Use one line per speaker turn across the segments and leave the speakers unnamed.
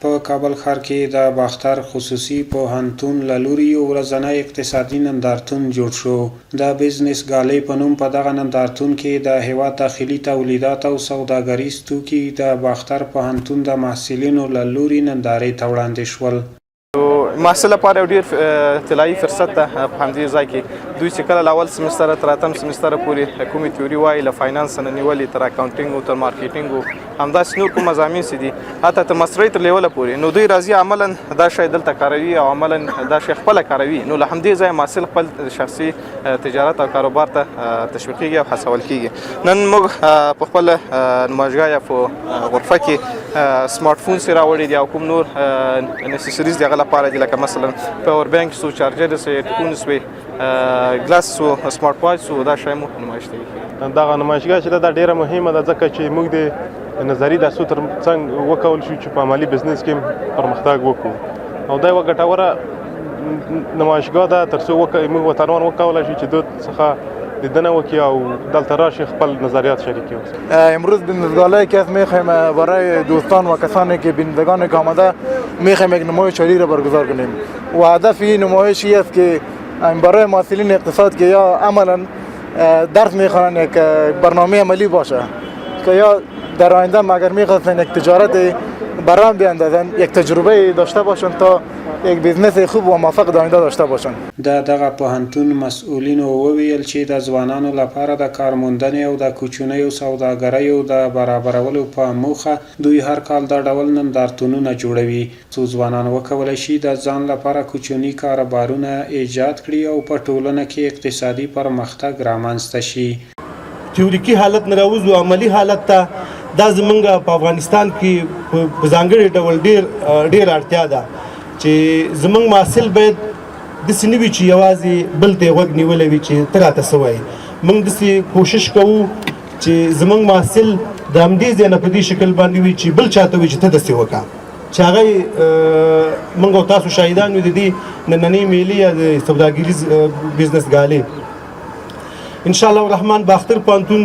په کابل ښار کې د باختر خصوصي پوهنتون له لوري یو ورځنی اقتصادي نندارتون جوړ شو. د بزنس ګالۍ په نوم په دغه نندارتون کې د هیواد داخلي تولیدات او سوداګریز توکي د باختر پوهنتون د محصلینو له لوري نندارې ته وړاندې شول.
محصل لپاره یو ډېر طلایي فرصت ده په همدې ځای کې دوی چې کله له اول سمستره تر اتم سمستره پورې کومې تیوري وایي له فاینانس نه نیولې تر اکاونټینګ تر مارکیټینګ همداسې نور کوم مضامین چې دي حتی تر ماسترۍ تر لیوله پورې نو دوی راځي عملا دا شی دلته کاروي او عملا دا شی خپله کاروي. نو له همدې ځایه محصل خپل شخصي تجارت او کاروبار ته تشویقېږي او هڅول کېږي. نن موږ په خپله نمایشګاه یا په غرفه کې سمارټ فون سې راوړي دي او کوم نور نیسیسریز د هغه لپاره دي لکه مثلا پاور بانک سو چارجر سو هیډفونز وي ګلاس سو سمارټ واچ سو دا شی مو نمایش دی.
دغه نمایشګاه چې دا ډیره مهمه ده ځکه چې موږ د نظري درسو تر څنګ وکول شو چې په عملي بزنس کې پرمختګ وکړو او دا یوه ګټوره نمایشګاه ده تر څو موږ وطنوال وکولی شو چې دوی څخه دیدن وکړي او دلته راشي خپل نظریات شریک کړي.
امروز بینندگانی که میخوایم برای دوستان و کسانی که بینندگان که آمده میخوایم یک نمایش شادی را برگزار کنیم و هدف این نمایش است که برای محصلین اقتصاد که یا عملا درس میخوانند یک برنامه عملی باشه که یا در آینده اگر میخواستن یک تجارت برام بیاندازن یک تجربه داشته باشن تا یک بیزنس خوب و موفق در آینده داشته باشن.
دغه پوهنتون مسؤلینو وویل چې د ځوانانو لپاره د کارموندنې او د کوچنیو سوداګریو د برابرولو په موخه دوی هر کال د ډول نندارتونونه جوړوي څو ځوانان وکولی شي د ځان لپاره کوچني کاروبارونه ایجاد کړي او په ټولنه کې اقتصادي پرمختګ رامنځته شي.
تیوریکي حالت نه راوځو عملی حالت ته دا زمونږ په افغانستان کې په ځانګړي ډول ډېر اړتیا ده چې زمونږ محصل باید داسې نه وي چې یوازې بل ته یې غوږ نیولی وي چې ته راته څه وایې. موږ داسې کوشش کوو چې زمونږ محصل د همدې ځای نه په دې شکل باندې وي چې بل چاته وي چې ته داسې وکړه چې هغه موږ او تاسو شاهدان یو د دې نننۍ میلې یا د سوداګریز بزنس ګالۍ. انشاءالله الرحمن باختر پوهنتون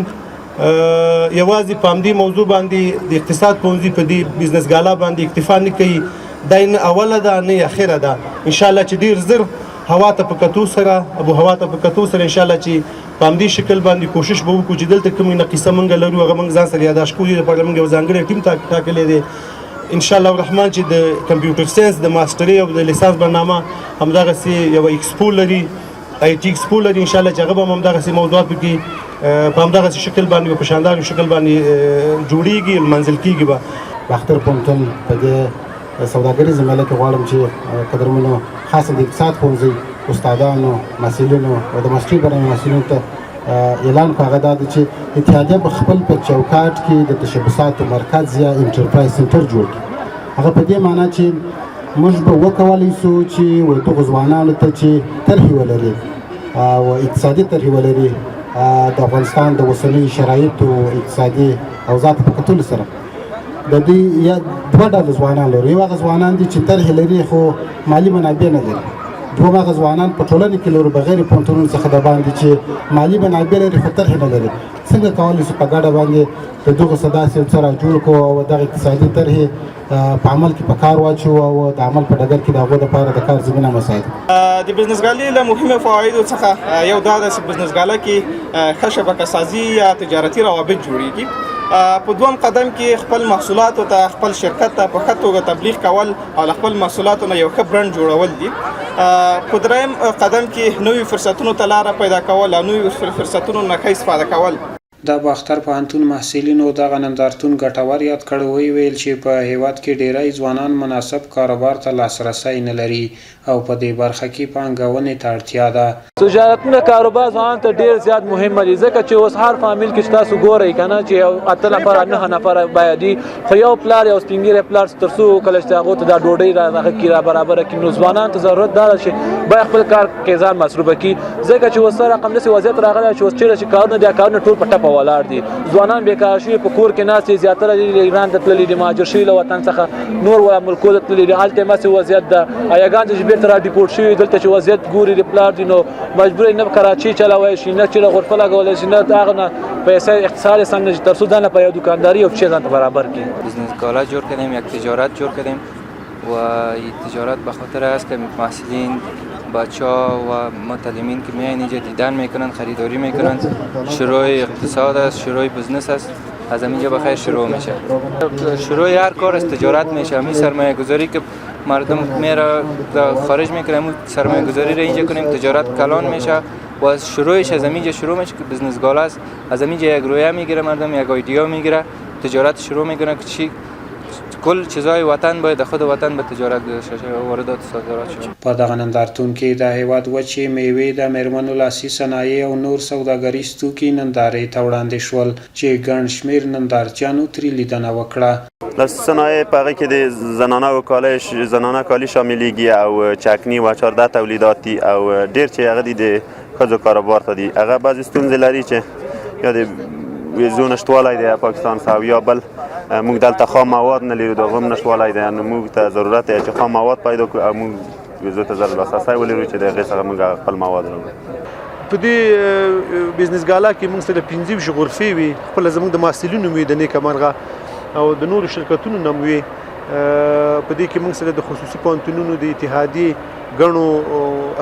یوازې په همدې موضوع باندې د اقتصاد پوهنځي په دې بزنس ګالا باندې اکتفا نه کوي. دا نه اوله ده نه اخره ده. انشاءالله چې ډېر زر هوا ته په کتو سره ابو هوا ته په کتو سره انشاءالله چې په همدې شکل باندې کوشش به وکړو چې دلته کومې نقیصه موږ لرو هغه موږ ځان سره یاداشت کړو. دې لپاره موږ یو ځانګړی ټیم ټاکلی دی انشاءالله الرحمن چې د کمپیوټر ساینس د ماسټرۍ او د لیسانس برنامه همدغسې یوه ایکسپو لري آی ټي ایکسپو لري انشاءالله چې هغه به هم همدغسې موضوعات پکې په همدغسې شکل باندې په شاندار شکل باندې جوړیږي منزل کیږي. به
باختر پوهنتون په دې سوداګریزه مېله کې غواړم چې قدرمنو خاصه د اقتصاد پوهنځي استادانو محصلینو او د ماسترۍ برنامې محصلینو ته اعلان کړو هغه دا ده چې اتحادیه به خپل په چوکاټ کې د تشبثاتو مرکز یا انټرپرایز سنټر جوړ کړي. هغه په دې معنا چې موږ به وکولی سو چې دغو ځوانانو ته چې طرحې ولري او اقتصادي طرحې ولري د افغانستان د اوسنیو شرایطو اقتصادي اوضاع ته په کتلو سره د دوی یا دوه ډوله ځوانان لرو. یو هغه ځوانان دي چې طرحې لري خو مالي منابع نه لري. دوهم هغه ځوانان په ټولنه کې لرو بغیر پوهنتونونو څخه د باندې چې مالي منابع لري خو طرحې نه لري. څنګه کولی شو په ګډه باندې د دغو څه داسې یو څه راجوړ کړو او دغه اقتصادي طرحې په عمل کې په کار واچو او د عمل په ډګر کې د هغو دپاره د کار زمینه مساعد.
د بزنس ګالۍ له مهمو فوایدو څخه یو دا ده چې بزنس ګاله کې ښه شبکه سازي یا تجارتي روابط جوړیږي. په دوم قدم کې خپل محصولاتو ته خپل شرکت ته په ښه توګه تبلیغ کول او له خپل محصولاتو نه یو ښه برند جوړول دي. په دریم قدم کې نوي فرصتونو ته لاره پیدا کول او نوي فرصتونو نه ښه استفاده کول.
د باختر پوهنتون محصلینو دغه نندارتون ګټور یاد کړ. ویل چې په هیواد کې ډیری ځوانان مناسب کاروبار ته لاسرسی نه لري او په دې برخه کې پانګونې ته اړتیا ده.
تجارتونه کاروبار ځوانانو ته ډیر زیات مهم دي ځکه چې اوس هر فامیل کې تاسو ګورئ کنه چې یو 8 نفر 9 نفر باید خو یو پلار یو سپینګری پلار ترڅو کله چې هغه ته د ډوډۍ راغه کیرا برابر کړي نو ځوانان ته ضرورت ده چې باید خپل کار کې ځان مصروف کړي ځکه چې اوس رقم داسې وضعیت راغلی چې اوس چې کارونه د کارونه ټول په ټپه ولاړ دي. ځوانان بیکار شوي په کور کې ناست دي زیاتره د ایران ته تللي دي مهاجر شوي له وطن څخه نور ملکو ته تللي دي. هلته هماسې وضعیت ده ایاګان چې بیرته را ډیپورټ شوي دلته چې وضعیت ګوري د پلار دي نو مجبور نه کراچي چلوی شي نه چې غرفه لګولی شي نه هغه نه پیسې اقتصاد سم نه تر څو ځان په یو دکانداري او چیز ځان برابر کړي.
بزنس ګالا جوړ کردیم یک تجارت جوړ کردیم و تجارت به خاطر است که محصلین بچه‌ها و متعلمین که میان اینجا دیدن میکنن، خریداری میکنن، شروع اقتصاد است، شروع بزنس است، از اینجا بخیر شروع میشه. شروع هر کار از تجارت میشه. همین سرمایه گذاری که مردم میره خارج میکنه، همون سرمایه گذاری را اینجا کنیم، تجارت کلان میشه و از شروعش از اینجا شروع میشه که بزنس گال است. از اینجا یک رویه میگیره مردم، یک ایده میگیره، تجارت شروع میکنه که چی کل چیزای وطن باید خود وطن به تجارت گذاشته شود، واردات صادرات شود.
په دغه نندارتون کې د هیواد وچې میوې د میرمنو لاسي صنایع او نور سوداګریز توکي نندارې ته وړاندې شول چې ګڼ شمېر نندارچیانو ترې لیدنه وکړه.
لاسي صنایع په هغې کې د زنانه کالي شاملیږي او چکني و چارده تولیدات دي او ډېر چې هغه دي د ښځو کاروبار ته دي. هغه بعضې ستونزې لري چې یا د ویزو نشتوالی دی پاکستان څخه یا بل موږ دلته خام مواد نه لرو، د هغه هم نشتوالی دی. نو موږ ته ضرورت دی چې خام مواد پیدا کړو او موږ ویزو ته ضرور لاسرسی ولرو چې د هغې څخه موږ خپل مواد راوړو.
په دې بزنسګاله کې موږ سره 15 غرفې وي، خپله زموږ د محصلینو وي د نیکه مرغه او د نورو شرکتونو نه هم وي. په دې کې موږ سره د خصوصي پوهنتونونو د اتحادیې ګڼو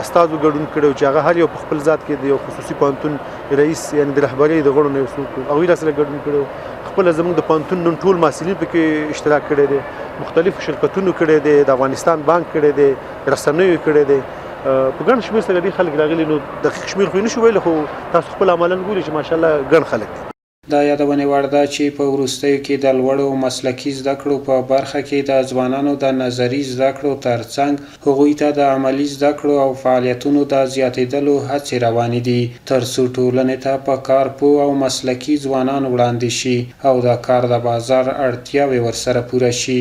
استازو ګډون کړی چې هغه هر یو په خپل ذات کې د یو خصوصي پوهنتون رئیس یعنې د رهبرۍ د غړو نه یو څوک هغوی راسره ګډون کړی. خپله زموږ د پوهنتون نن ټول محصلین پکې اشتراک کړی دی، مختلفو شرکتونو کړی دی، د افغانستان بانک کړی دی، رسنیو کړی دی. په ګڼ شمېر سره ډېر خلک راغلي. نو دقیق شمېر خو یې نشو ویلی، خو تاسو خپل عملاً ګورئ چې ماشاءالله ګڼ خلک دي.
دا یادونې وړ ده چې په وروستیو کې د لوړو مسلکي زده کړو په برخه کې د ځوانانو د نظري زده کړو ترڅنګ هغوی ته د عملي زده کړو او فعالیتونو د زیاتېدلو هڅې روانې دي ترڅو ټولنې ته په کارپوه او مسلکي ځوانان وړاندې شي او د کار د بازار اړتیاوې ورسره پوره شي.